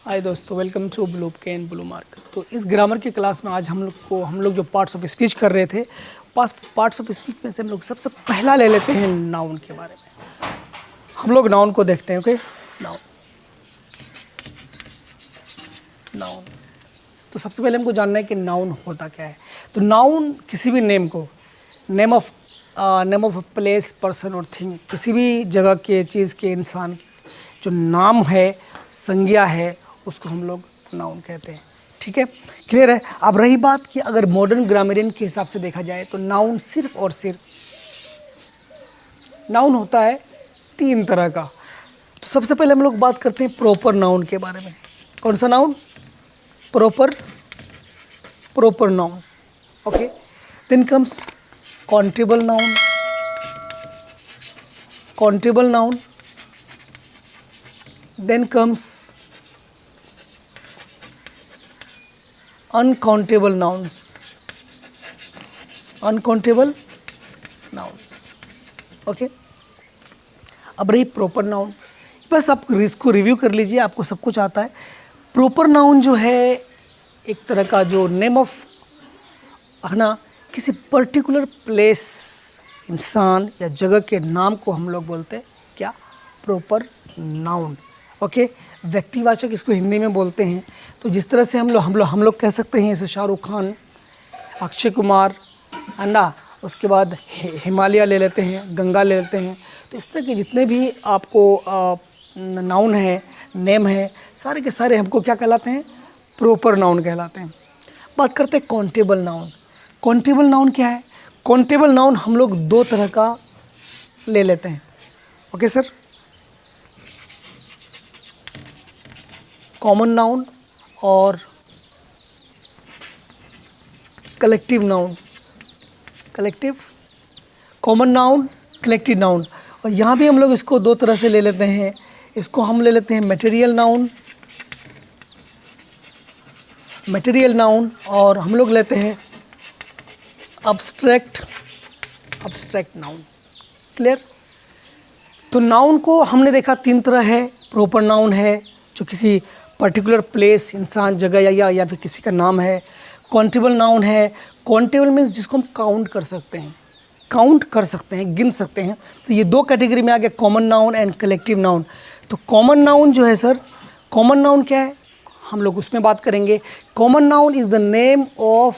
हाय दोस्तों, welcome to blue can blue mark. तो इस ग्रामर की क्लास में आज हम लोग जो पार्ट्स ऑफ स्पीच कर रहे थे, पार्ट्स ऑफ स्पीच में से हम लोग सबसे पहला ले लेते हैं नाउन के बारे में। हम लोग नाउन को देखते हैं। ओके, नाउन नाउन तो सबसे पहले हमको जानना है कि नाउन होता क्या है। तो नाउन किसी भी नेम को, name of a place, person और थिंग, किसी भी जगह के, चीज़ के, इंसान जो नाम है, संज्ञा है, उसको हम लोग नाउन कहते हैं। ठीक है, क्लियर है। अब रही बात कि अगर मॉडर्न ग्रामरियन के हिसाब से देखा जाए तो नाउन सिर्फ और सिर्फ नाउन होता है 3 तरह का। तो सबसे पहले हम लोग बात करते हैं प्रॉपर नाउन के बारे में। कौन सा noun? Proper noun. Okay, then comes countable noun, then comes uncountable nouns। Okay, अब रही प्रॉपर नाउन। बस आप इसको रिव्यू कर लीजिए, आपको सब कुछ आता है। प्रॉपर नाउन जो है एक तरह का जो नेम ऑफ है ना, किसी पर्टिकुलर प्लेस, इंसान या जगह के नाम को हम लोग बोलते हैं क्या? Proper noun. ओके, व्यक्तिवाचक इसको हिंदी में बोलते हैं। तो जिस तरह से हम लोग कह सकते हैं, जैसे शाहरुख खान, अक्षय कुमार, है ना, उसके बाद हिमालय ले लेते हैं, गंगा ले लेते हैं। तो इस तरह के जितने भी आपको नाउन है, नेम है, सारे के सारे हमको क्या कहलाते हैं? प्रॉपर नाउन कहलाते हैं। बात करते हैं काउंटेबल नाउन। काउंटेबल नाउन क्या है? काउंटेबल नाउन हम लोग 2 तरह का ले लेते हैं। ओके सर, कॉमन नाउन और collective noun. Common noun, collective noun. और यहाँ भी हम लोग इसको 2 तरह से ले लेते हैं। इसको हम ले लेते हैं मटेरियल नाउन, और हम लोग लेते हैं अब्स्ट्रैक्ट नाउन। क्लियर? तो नाउन को हमने देखा 3 तरह है। प्रॉपर नाउन है जो किसी पर्टिकुलर प्लेस, इंसान, जगह या फिर किसी का नाम है। काउंटेबल नाउन है। काउंटेबल मीन्स जिसको हम काउंट कर सकते हैं, गिन सकते हैं। तो ये 2 कैटेगरी में आ गया, common noun and collective noun. तो कॉमन नाउन जो है सर, कॉमन नाउन क्या है हम लोग उसमें बात करेंगे। Common noun is the name of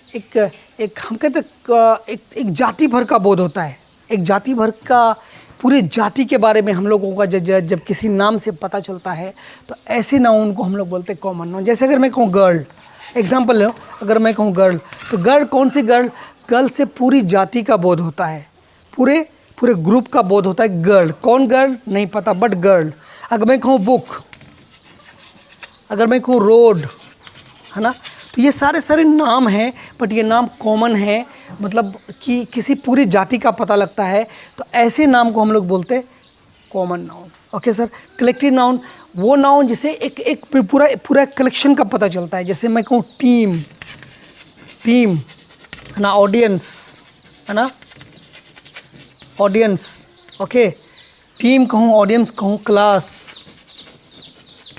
एक हम कहते हैं एक जाति भर का बोध होता है। एक जाति भर का, पूरी जाति के बारे में हम लोगों का जब किसी नाम से पता चलता है तो ऐसे नाउन को हम लोग बोलते हैं कॉमन नाउन। जैसे अगर मैं कहूँ गर्ल, एग्जांपल लो, अगर मैं कहूँ गर्ल, तो गर्ल कौन सी गर्ल? गर्ल से पूरी जाति का बोध होता है, पूरे ग्रुप का बोध होता है। गर्ल कौन? गर्ल नहीं पता, बट गर्ल। अगर मैं कहूँ बुक, अगर मैं कहूँ रोड, है ना, तो ये सारे नाम हैं, बट ये नाम कॉमन है, मतलब कि किसी पूरी जाति का पता लगता है। तो ऐसे नाम को हम लोग बोलते हैं common noun. Okay sir. Collective noun वो नाउन जिसे एक पूरा कलेक्शन का पता चलता है। जैसे मैं कहूँ टीम, है ना, ऑडियंस, है ना, ऑडियंस। ओके, टीम कहूँ, ऑडियंस कहूँ, क्लास,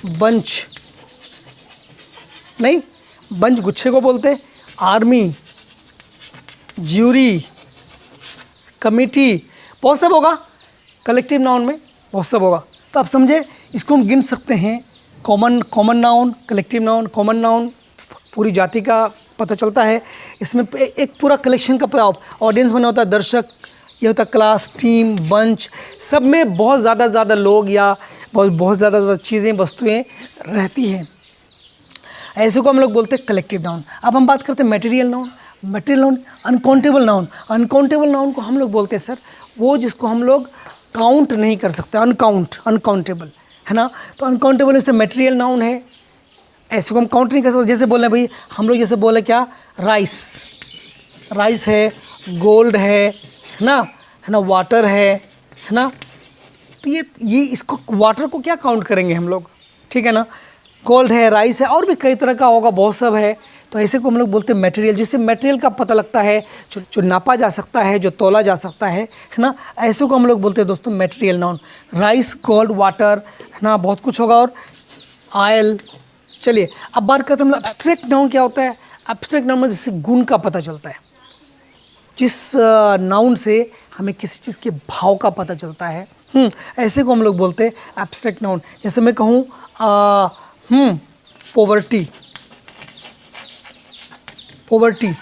बंच नहीं, बंच गुच्छे को बोलते हैं, आर्मी, ज्यूरी, कमिटी, बहुत सब होगा कलेक्टिव नाउन में, बहुत सब होगा। तो आप समझे, इसको हम गिन सकते हैं। Common noun, collective noun. Common noun पूरी जाति का पता चलता है, इसमें एक पूरा कलेक्शन का पता, ऑडियंस बना होता है, दर्शक, ये होता है क्लास, टीम, बंच, सब में बहुत ज़्यादा लोग या बहुत ज़्यादा चीज़ें, वस्तुएँ रहती हैं। ऐसे को हम लोग बोलते हैं कलेक्टिव नाउन। अब हम बात करते हैं मटेरियल नाउन। अनकाउंटेबल नाउन को हम लोग बोलते हैं सर वो जिसको हम लोग काउंट नहीं कर सकते, अनकाउंटेबल, है ना। तो अनकाउंटेबल जैसे मटेरियल नाउन है, ऐसे को हम काउंट नहीं कर सकते। जैसे बोले भाई, हम लोग जैसे बोले क्या, राइस है, गोल्ड है ना, वाटर है ना। तो ये इसको, वाटर को क्या काउंट करेंगे हम लोग? ठीक है ना, गोल्ड है, राइस है, और भी कई तरह का होगा, बहुत सब है। तो ऐसे को हम लोग बोलते हैं मटेरियल, जिससे मटेरियल का पता लगता है, जो नापा जा सकता है, जो तोला जा सकता है ना। ऐसे को हम लोग बोलते हैं दोस्तों material noun. Rice, gold, water, है ना, बहुत कुछ होगा। और आयल। चलिए अब बात करते हैं हम लोग एब्स्ट्रैक्ट नाउन क्या होता है। एब्स्ट्रैक्ट नाउन में जैसे गुण का पता चलता है, जिस नाउन से हमें किसी चीज़ के भाव का पता चलता है, ऐसे को हम लोग बोलते हैं एब्स्ट्रैक्ट नाउन। जैसे मैं कहूँ पॉवर्टी, पॉवर्टी,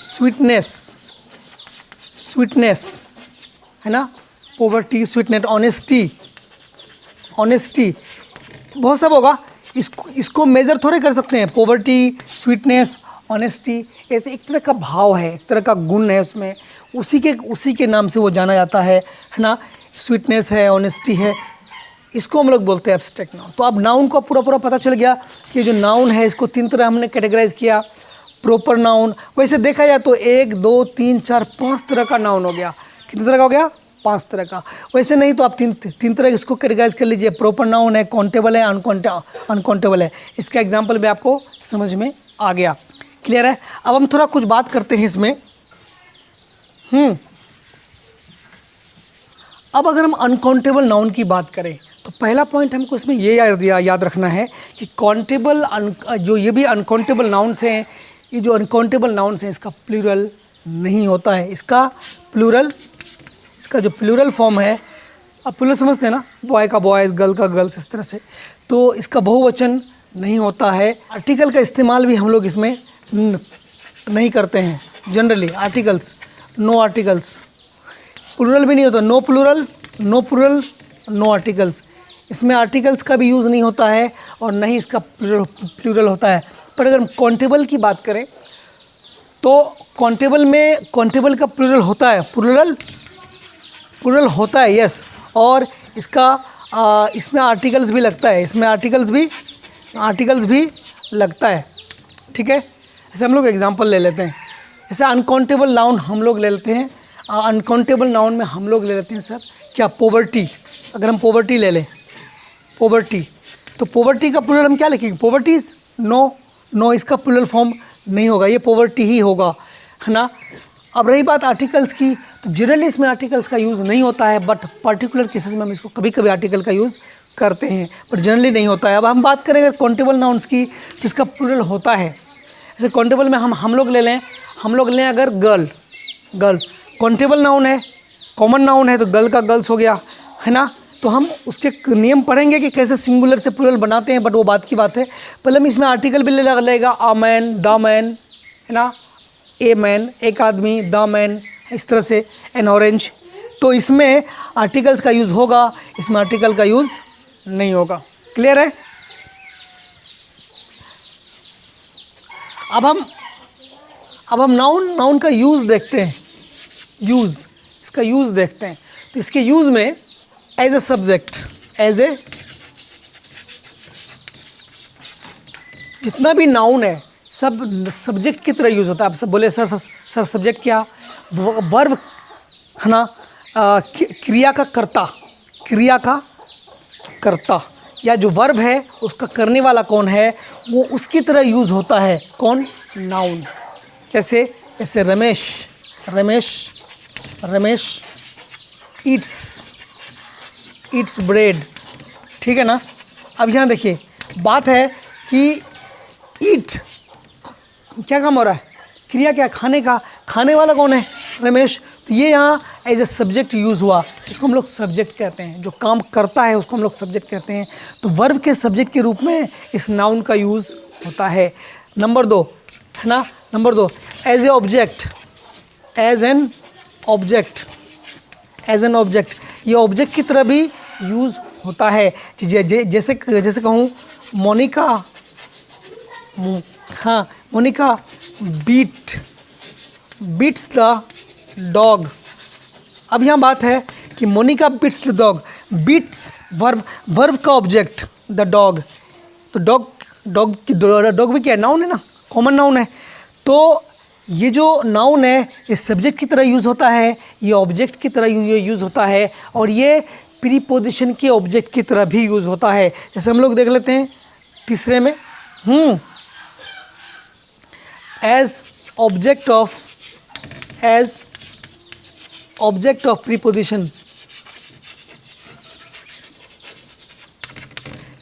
स्वीटनेस, स्वीटनेस है ना, पॉवर्टी, स्वीटनेस, ऑनेस्टी, ऑनेस्टी, बहुत सब होगा। इसको मेजर थोड़े कर सकते हैं। पॉवर्टी, स्वीटनेस, ऑनेस्टी, ये तो एक तरह का भाव है, एक तरह का गुण है उसमें, उसी के नाम से वो जाना जाता है ना। स्वीटनेस है, ऑनेस्टी है, इसको हम लोग बोलते हैं एब्स्ट्रैक्ट नाउन। तो अब नाउन को पूरा पता चल गया कि जो नाउन है इसको 3 तरह हमने कैटेगराइज किया। प्रॉपर नाउन, वैसे देखा जाए तो 1 2 3 4 5 तरह का नाउन हो गया। कितने तरह का हो गया? 5 तरह का। वैसे नहीं तो आप तीन तरह इसको कैटेगराइज कर लीजिए। प्रॉपर नाउन है, काउंटेबल है, अनकाउंटेबल है। इसका एग्जाम्पल भी आपको समझ में आ गया, क्लियर है। अब हम थोड़ा कुछ बात करते हैं इसमें। अब अगर हम अनकाउंटेबल नाउन की बात करें तो पहला पॉइंट हमको इसमें ये याद रखना है कि काउंटेबल जो ये भी अनकाउंटेबल नाउन्स हैं, ये जो अनकाउंटेबल नाउन्स हैं इसका प्लूरल नहीं होता है। इसका जो प्लूरल फॉर्म है, आप प्लूरल समझते हैं ना, बॉय का बॉयज़, गर्ल का गर्ल्स, इस तरह से, तो इसका बहुवचन नहीं होता है। आर्टिकल का इस्तेमाल भी हम लोग इसमें नहीं करते हैं generally. Articles, no articles, plural भी नहीं होता, नो प्लूरल, नो आर्टिकल्स। इसमें आर्टिकल्स का भी यूज़ नहीं होता है और न ही इसका प्लूरल होता है। पर अगर हम काउंटेबल की बात करें तो काउंटेबल का प्लूरल होता है, प्लूरल होता है, यस। और इसमें आर्टिकल्स भी लगता है, इसमें आर्टिकल्स भी लगता है, ठीक है। जैसे हम लोग एग्जांपल ले लेते हैं, जैसे अनकाउंटेबल नाउन हम लोग ले लेते हैं। अनकाउंटेबल नाउन में हम लोग ले लेते हैं सर क्या, पॉवर्टी। अगर हम पॉवर्टी ले लें, पॉवर्टी, तो पॉवर्टी का प्लूरल हम क्या लिखेंगे? पॉवर्टीज, नो, इसका प्लूरल फॉर्म नहीं होगा, ये पॉवर्टी ही होगा, है ना। अब रही बात आर्टिकल्स की, तो जनरली इसमें आर्टिकल्स का यूज़ नहीं होता है, बट पर्टिकुलर केसेस में हम इसको कभी कभी आर्टिकल का यूज़ करते हैं, पर जनरली नहीं होता है। अब हम बात करें अगर काउंटेबल नाउन्स की, तो इसका प्लूरल होता है। जैसे काउंटेबल में हम लोग ले लें अगर गर्ल, काउंटेबल नाउन है, कॉमन नाउन है, तो गर्ल का गर्ल्स हो गया, है ना। तो हम उसके नियम पढ़ेंगे कि कैसे सिंगुलर से प्लूरल बनाते हैं, बट वो बात की बात है। पहले हम इसमें आर्टिकल भी लेगा, आ मैन, द मैन, है ना, ए मैन, एक आदमी, द मैन, इस तरह से, एन ऑरेंज। तो इसमें आर्टिकल्स का यूज़ होगा, इसमें आर्टिकल का यूज़ नहीं होगा, क्लियर है। अब हम नाउन का यूज़ देखते हैं, इसका यूज़ देखते हैं। तो इसके यूज़ में एज ए सब्जेक्ट, जितना भी नाउन है सब सब्जेक्ट की तरह यूज़ होता है। आप सब बोले सर सब्जेक्ट क्या? वर्ब, है ना, क्रिया का कर्ता या जो वर्ब है उसका करने वाला कौन है, वो उसकी तरह यूज़ होता है। कौन? नाउन। कैसे रमेश ईट्स ब्रेड, ठीक है ना। अब यहाँ देखिए बात है कि ईट क्या काम हो रहा है, क्रिया क्या, खाने वाला कौन है? रमेश। तो ये यहाँ एज ए सब्जेक्ट यूज़ हुआ, इसको हम लोग सब्जेक्ट कहते हैं। जो काम करता है उसको हम लोग सब्जेक्ट कहते हैं। तो वर्ब के सब्जेक्ट के रूप में इस नाउन का यूज़ होता है। नंबर 2, है ना, नंबर 2 एज एन ऑब्जेक्ट, ये ऑब्जेक्ट की तरह भी यूज़ होता है। जैसे कहूँ मोनिका बीट्स द डॉग। अब यहाँ बात है कि Monica beats the dog, beats verb का ऑब्जेक्ट द डॉग। तो डॉग भी क्या है? नाउन है ना, कॉमन नाउन है। तो ये जो नाउन है ये सब्जेक्ट की तरह यूज़ होता है, ये ऑब्जेक्ट की तरह यूज़ होता है, और ये प्रीपोजिशन के ऑब्जेक्ट की तरह भी यूज़ होता है। जैसे हम लोग देख लेते हैं तीसरे में, एज ऑब्जेक्ट प्रीपोजिशन।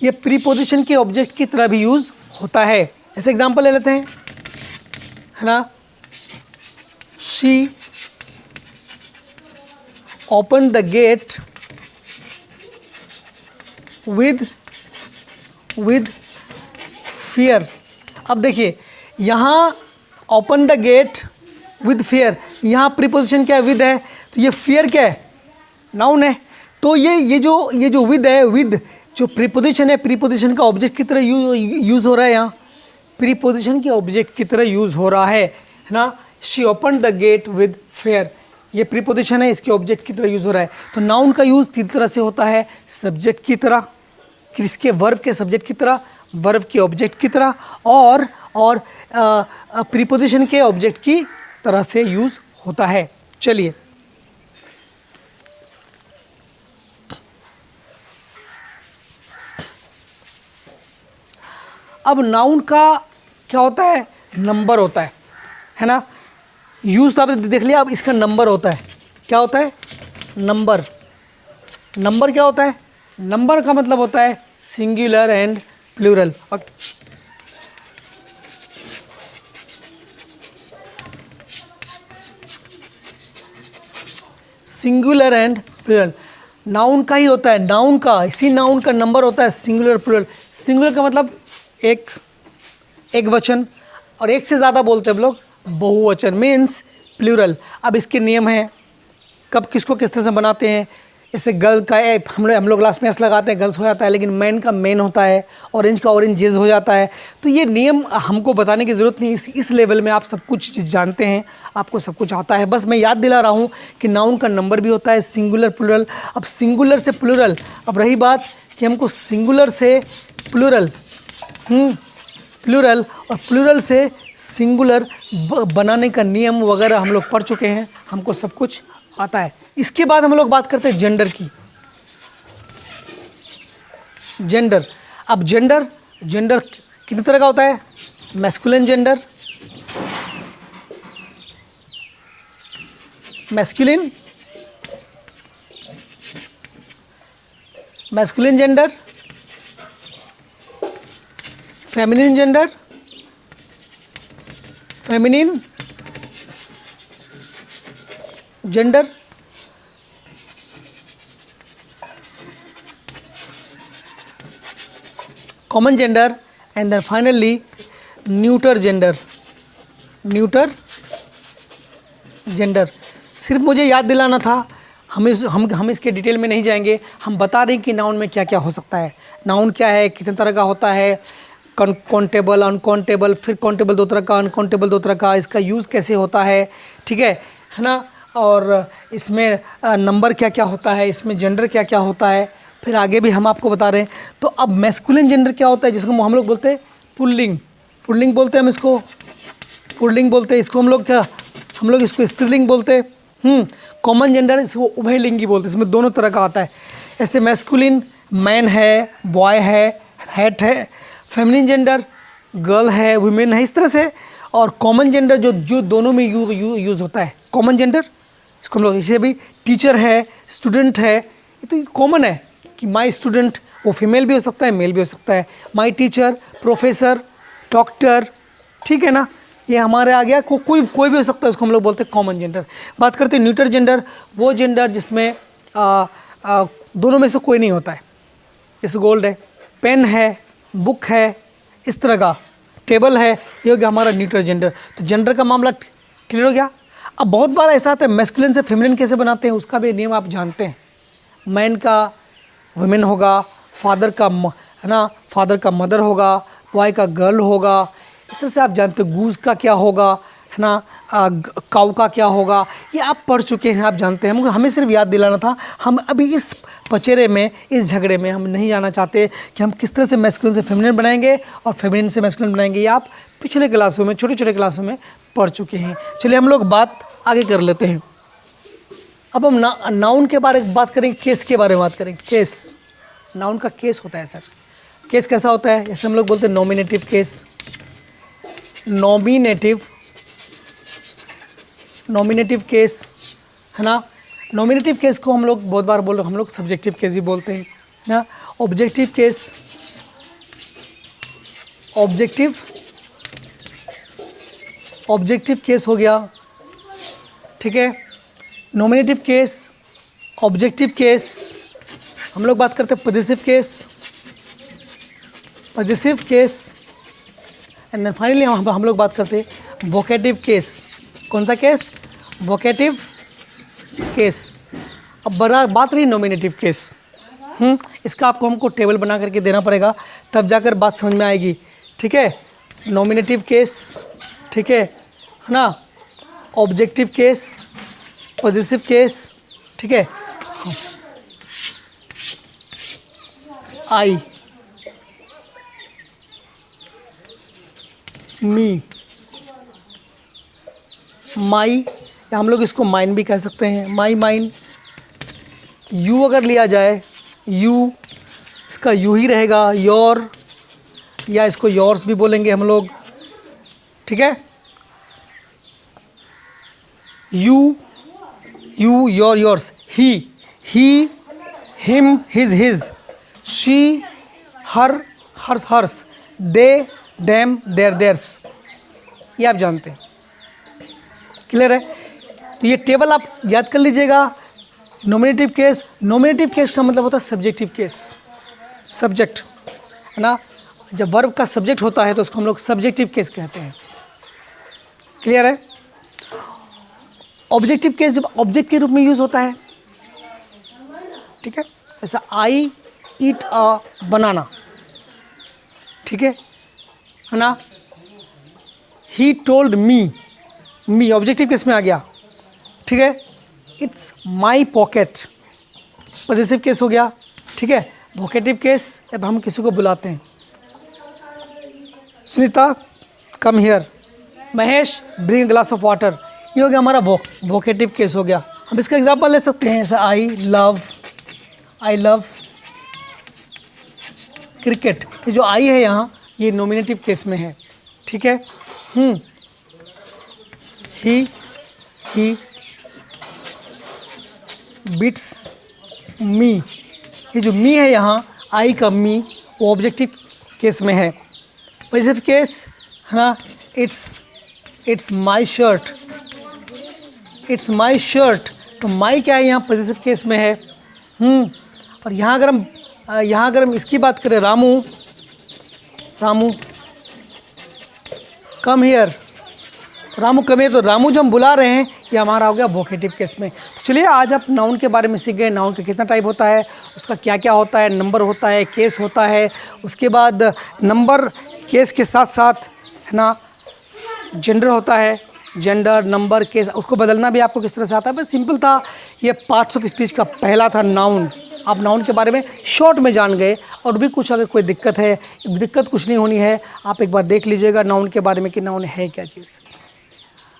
ये प्रीपोजिशन के ऑब्जेक्ट की तरह भी यूज होता है। ऐसे एग्जांपल ले लेते हैं, है ना, she open the gate with fear. अब देखिए यहाँ open the gate with fear, यहाँ प्रीपोजिशन क्या है, विद है, तो ये फियर क्या है, नाउन है। तो ये जो विद है, विद जो प्रीपोजिशन है, प्रीपोजिशन का ऑब्जेक्ट की तरह यूज हो रहा है, यहाँ प्रीपोजिशन के ऑब्जेक्ट की तरह यूज हो रहा है ना। She open the gate with fear, ये प्रीपोजिशन है, इसके ऑब्जेक्ट की तरह यूज हो रहा है। तो नाउन का यूज तीन तरह से होता है, सब्जेक्ट की तरह, किसके, वर्ब के सब्जेक्ट की तरह, वर्ब के ऑब्जेक्ट की तरह, और प्रीपोजिशन के ऑब्जेक्ट की तरह से यूज होता है। चलिए अब नाउन का क्या होता है, नंबर होता है ना। यूज तो आपने देख लिया, अब इसका नंबर होता है, क्या होता है, नंबर। नंबर क्या होता है, नंबर का मतलब होता है singular and plural. Singular and plural noun का ही होता है, नाउन का, इसी नाउन का नंबर होता है सिंगुलर प्लूरल। सिंगुलर का मतलब एक वचन, और एक से ज़्यादा बोलते हैं हम लोग बहुवचन, मीन्स प्लूरल। अब इसके नियम हैं, कब किसको किस तरह से बनाते हैं। जैसे गर्ल का हम लोग क्लास में एस लगाते हैं, गर्ल्स हो जाता है, लेकिन मैन का मैन होता है, ऑरेंज का ऑरेंजेस हो जाता है। तो ये नियम हमको बताने की ज़रूरत नहीं, इस लेवल में आप सब कुछ जानते हैं, आपको सब कुछ आता है। बस मैं याद दिला रहा हूँ कि नाउन का नंबर भी होता है, सिंगुलर प्लूरल। अब सिंगुलर से प्लूरल, अब रही बात कि हमको सिंगुलर से प्लूरल प्लूरल और प्लूरल से सिंगुलर बनाने का नियम वगैरह हम लोग पढ़ चुके हैं, हमको सब कुछ आता है। इसके बाद हम लोग बात करते हैं जेंडर की। जेंडर, अब जेंडर कितने तरह का होता है, masculine gender, masculine gender, feminine gender, feminine gender, common gender, and then finally neuter gender. सिर्फ मुझे याद दिलाना था, हम इसके डिटेल में नहीं जाएंगे, हम बता रहे हैं कि नाउन में क्या क्या हो सकता है, नाउन क्या है, कितने तरह का होता है, काउंटेबल, अनकाउंटेबल, फिर काउंटेबल दो तरह का, अनकाउंटेबल दो तरह का, इसका यूज़ कैसे होता है, ठीक है ना। और इसमें नंबर क्या क्या होता है, इसमें जेंडर क्या क्या होता है, फिर आगे भी हम आपको बता रहे हैं। तो अब मैस्कुलिन जेंडर क्या होता है, जिसको हम लोग बोलते हैं पुल्लिंग बोलते हैं, हम इसको पुल्लिंग बोलते हैं, इसको हम लोग इसको स्त्रीलिंग बोलते हैं। कॉमन जेंडर इसको उभयलिंगी बोलते हैं, इसमें दोनों तरह का आता है। ऐसे मैस्कुलिन मैन है, बॉय है, हैट है, फेमिनिन जेंडर गर्ल है, वुमेन है, इस तरह से। और कॉमन जेंडर जो दोनों में यूज़ होता है, कॉमन जेंडर इसको हम लोग, जैसे भी टीचर है, स्टूडेंट है, ये तो कॉमन है कि माई स्टूडेंट, वो फीमेल भी हो सकता है, मेल भी हो सकता है। माई टीचर, प्रोफेसर, डॉक्टर, ठीक है ना, ये हमारे आ गया, कोई भी हो सकता है, उसको हम लोग बोलते हैं कॉमन जेंडर। बात करते हैं न्यूटर जेंडर, वो जेंडर जिसमें दोनों में से कोई नहीं होता है, जैसे गोल्ड है, पेन है, बुक है, इस तरह का, टेबल है, ये हो गया हमारा न्यूटर जेंडर। तो जेंडर का मामला क्लियर हो गया। अब बहुत बार ऐसा आता है मैस्कुलिन से फेमिनिन कैसे बनाते हैं, उसका भी नियम आप जानते हैं। मैन का वुमेन होगा, फादर का है ना, फादर का मदर होगा, बॉय का गर्ल होगा, इस तरह से आप जानते हैं। गूज का क्या होगा, है ना, काऊ का क्या होगा, ये आप पढ़ चुके हैं, आप जानते हैं। हमें सिर्फ याद दिलाना था। हम अभी इस पचेरे में, इस झगड़े में हम नहीं जाना चाहते कि हम किस तरह से मैस्कुलिन से फेमिनिन बनाएंगे और फेमिनिन से मैस्कुलिन बनाएंगे, ये आप पिछले क्लासों में, छोटे छोटे क्लासों में पढ़ चुके हैं। चलिए हम लोग बात आगे कर लेते हैं। अब हम नाउन के बारे में बात करेंगे, केस के बारे में बात करेंगे। केस, नाउन का केस होता है सर। केस कैसा होता है, जैसे हम लोग बोलते हैं नॉमिनेटिव केस, नॉमिनेटिव केस, है ना। नॉमिनेटिव केस को हम लोग बहुत बार हम लोग सब्जेक्टिव केस भी बोलते हैं ना। ऑब्जेक्टिव केस, ऑब्जेक्टिव केस हो गया, ठीक है। नॉमिनेटिव केस, ऑब्जेक्टिव केस, हम लोग बात करते हैं possessive case and then finally हम लोग बात करते हैं वोकेटिव केस। कौन सा केस? Vocative case. अब बात रही नॉमिनेटिव केस। इसका आपको हमको टेबल बना करके देना पड़ेगा, तब जाकर बात समझ में आएगी, ठीक है। नॉमिनेटिव केस, ठीक है ना, ऑब्जेक्टिव केस, पॉजिटिव केस, ठीक है। आई, मी, माई, या हम लोग इसको माइन भी कह सकते हैं, माई, माइन। यू अगर लिया जाए, यू, इसका यू ही रहेगा, योर, या इसको योर्स भी बोलेंगे हम लोग, ठीक है। You, your, yours. He, him, his, she, her, hers, they, them, theirs. ये आप जानते हैं, क्लियर है। तो ये टेबल आप याद कर लीजिएगा। नॉमिनेटिव केस का मतलब होता है सब्जेक्टिव केस, सब्जेक्ट, है ना। जब वर्ब का सब्जेक्ट होता है तो उसको हम लोग सब्जेक्टिव केस कहते हैं, क्लियर है। ऑब्जेक्टिव केस जब ऑब्जेक्ट के रूप में यूज होता है, ठीक है। ऐसा आई ईट अ बनाना, ठीक है ना। He told me objective case में आ गया, ठीक है। It's my pocket, positive case हो गया, ठीक है। वोकेटिव केस, अब हम किसी को बुलाते हैं, Sunita come here, Mahesh bring glass of water, ये हो गया हमारा वोकेटिव केस हो गया। हम इसका एग्जांपल ले सकते हैं, ऐसा आई लव क्रिकेट। ये जो आई है यहाँ, ये नॉमिनेटिव केस में है, ठीक है। ही बीट्स मी, ये जो मी है यहाँ, आई का मी, वो ऑब्जेक्टिव केस में है। पॉजिटिव केस है ना, इट्स माई शर्ट, तो माई क्या है यहाँ, पॉजिटिव केस में है। और यहाँ अगर हम इसकी बात करें, रामू कम हियर, तो रामू जो हम बुला रहे हैं, ये हमारा हो गया वोकेटिव केस में। तो चलिए आज आप नाउन के बारे में सीख गए, नाउन का कितना टाइप होता है, उसका क्या क्या होता है, नंबर होता है, केस होता है, उसके बाद नंबर केस के साथ साथ है ना जेंडर होता है, जेंडर नंबर केस, उसको बदलना भी आपको किस तरह से आता है। बस सिंपल था, ये पार्ट्स ऑफ स्पीच का पहला था नाउन। आप नाउन के बारे में शॉर्ट में जान गए, और भी कुछ अगर कोई दिक्कत कुछ नहीं होनी है, आप एक बार देख लीजिएगा नाउन के बारे में कि नाउन है क्या चीज़,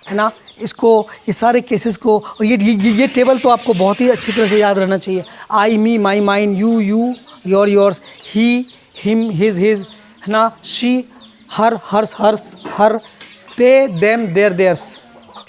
है ना। इसको, ये सारे केसेस को, और ये टेबल तो आपको बहुत ही अच्छी तरह से याद रहना चाहिए। I, me, my, mine, you, your, yours, he, him, his, है ना, she, her, hers, her, they, them, theirs.